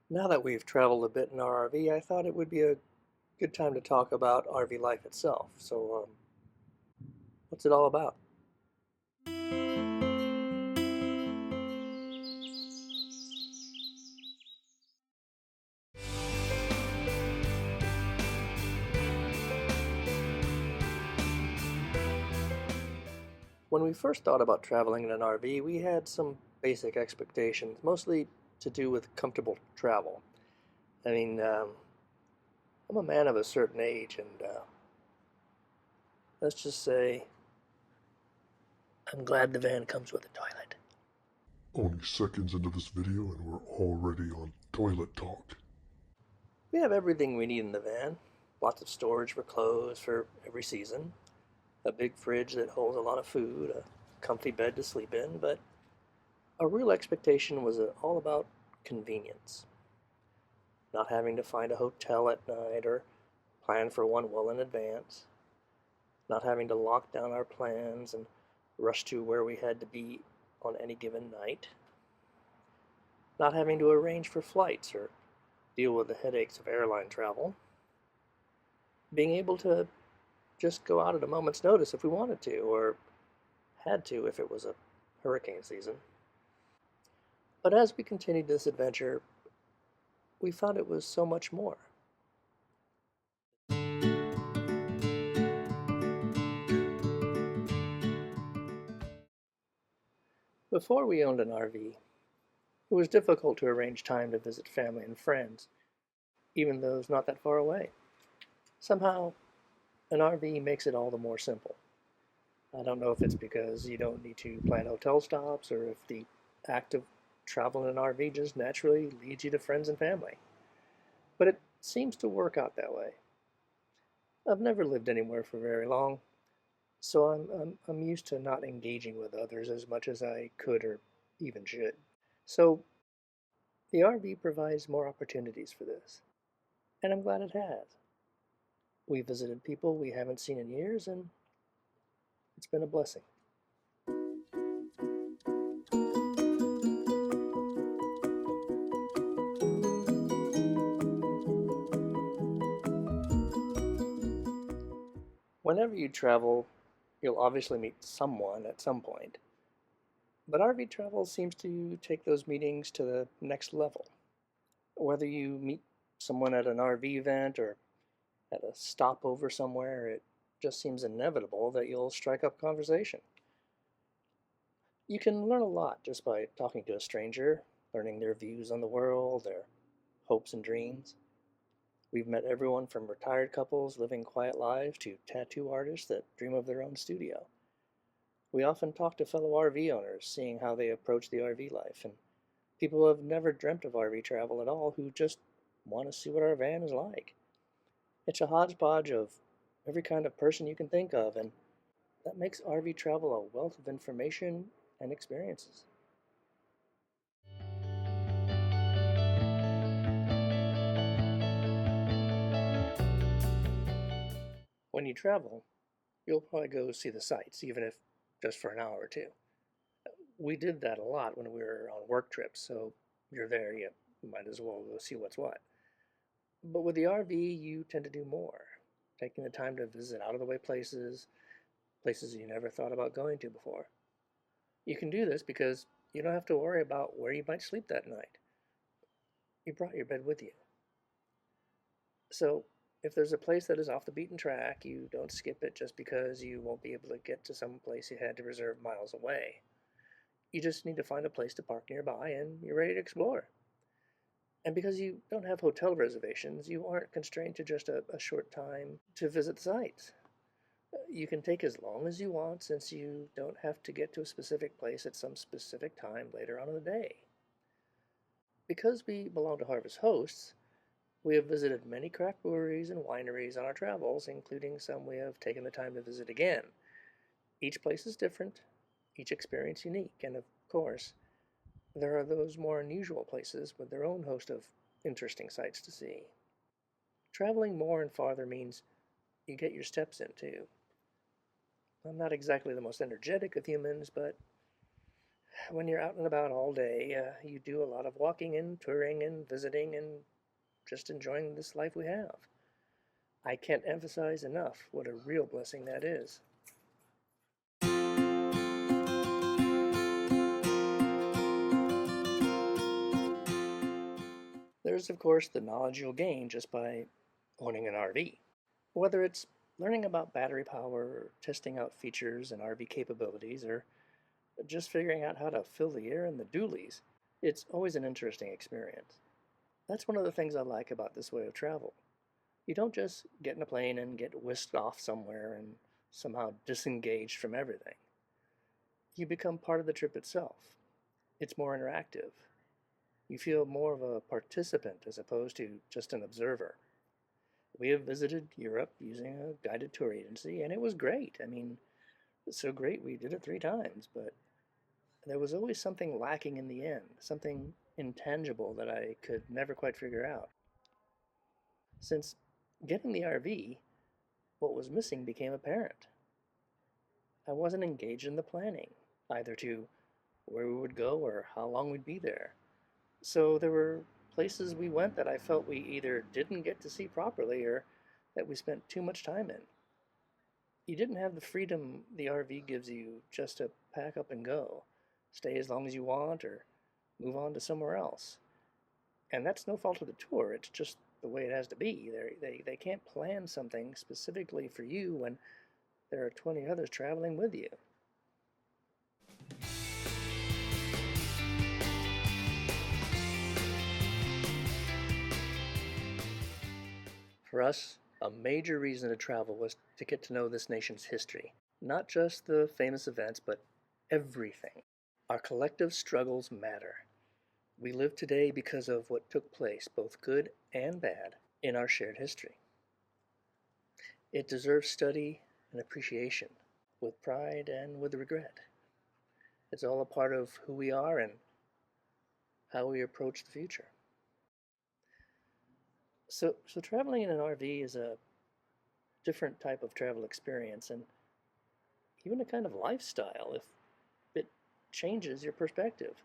Now that we've traveled a bit in our RV, I thought it would be a good time to talk about RV life itself. What's it all about? When we first thought about traveling in an RV, we had some basic expectations, mostly to do with comfortable travel. I mean, I'm a man of a certain age, and let's just say I'm glad the van comes with a toilet. Only seconds into this video and we're already on toilet talk. We have everything we need in the van, lots of storage for clothes for every season, a big fridge that holds a lot of food, a comfy bed to sleep in, but our real expectation was all about convenience. Not having to find a hotel at night or plan for one well in advance. Not having to lock down our plans and rush to where we had to be on any given night. Not having to arrange for flights or deal with the headaches of airline travel. Being able to just go out at a moment's notice if we wanted to, or had to if it was a hurricane season. But as we continued this adventure, we found it was so much more. Before we owned an RV, it was difficult to arrange time to visit family and friends, even those not that far away. Somehow, an RV makes it all the more simple. I don't know if it's because you don't need to plan hotel stops or if the act of traveling in an RV just naturally leads you to friends and family. But it seems to work out that way. I've never lived anywhere for very long, so I'm used to not engaging with others as much as I could or even should. So the RV provides more opportunities for this, and I'm glad it has. We visited people we haven't seen in years, and it's been a blessing. Whenever you travel, you'll obviously meet someone at some point, but RV travel seems to take those meetings to the next level. Whether you meet someone at an RV event or at a stopover somewhere, it just seems inevitable that you'll strike up conversation. You can learn a lot just by talking to a stranger, learning their views on the world, their hopes and dreams. We've met everyone from retired couples living quiet lives to tattoo artists that dream of their own studio. We often talk to fellow RV owners, seeing how they approach the RV life, and people who have never dreamt of RV travel at all who just want to see what our van is like. It's a hodgepodge of every kind of person you can think of, and that makes RV travel a wealth of information and experiences. When you travel, you'll probably go see the sights, even if just for an hour or two. We did that a lot when we were on work trips, so you're there, you might as well go see what's what. But with the RV, you tend to do more, taking the time to visit out of the way places, places you never thought about going to before. You can do this because you don't have to worry about where you might sleep that night. You brought your bed with you. So if there's a place that is off the beaten track, you don't skip it just because you won't be able to get to some place you had to reserve miles away. You just need to find a place to park nearby and you're ready to explore. And because you don't have hotel reservations, you aren't constrained to just a short time to visit the sites. You can take as long as you want since you don't have to get to a specific place at some specific time later on in the day. Because we belong to Harvest Hosts, we have visited many craft breweries and wineries on our travels, including some we have taken the time to visit again. Each place is different, each experience unique, and of course, there are those more unusual places with their own host of interesting sights to see. Traveling more and farther means you get your steps in too. I'm not exactly the most energetic of humans, but When you're out and about all day, you do a lot of walking and touring and visiting and just enjoying this life we have. I can't emphasize enough what a real blessing that is. There's, of course, the knowledge you'll gain just by owning an RV. Whether it's learning about battery power, or testing out features and RV capabilities, or just figuring out how to fill the air in the dualies, it's always an interesting experience. That's one of the things I like about this way of travel. You don't just get in a plane and get whisked off somewhere and somehow disengaged from everything. You become part of the trip itself. It's more interactive. You feel more of a participant as opposed to just an observer. We have visited Europe using a guided tour agency, and it was great. I mean, it's so great we did it 3 times, but there was always something lacking in the end, something intangible that I could never quite figure out. Since getting the RV, what was missing became apparent. I wasn't engaged in the planning, either to where we would go or how long we'd be there. So there were places we went that I felt we either didn't get to see properly or that we spent too much time in. You didn't have the freedom the RV gives you just to pack up and go, stay as long as you want, or move on to somewhere else. And that's no fault of the tour, it's just the way it has to be. They can't plan something specifically for you when there are 20 others traveling with you. For us, a major reason to travel was to get to know this nation's history. Not just the famous events, but everything. Our collective struggles matter. We live today because of what took place, both good and bad, in our shared history. It deserves study and appreciation, with pride and with regret. It's all a part of who we are and how we approach the future. So traveling in an RV is a different type of travel experience and even a kind of lifestyle if it changes your perspective,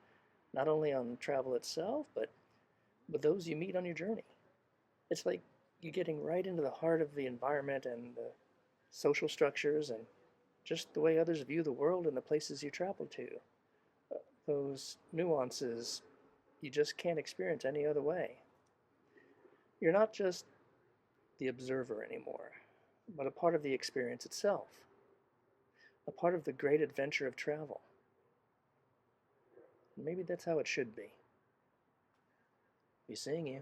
not only on travel itself, but those you meet on your journey. It's like you're getting right into the heart of the environment and the social structures and just the way others view the world and the places you travel to. Those nuances you just can't experience any other way. You're not just the observer anymore, but a part of the experience itself, a part of the great adventure of travel. Maybe that's how it should be. Be seeing you.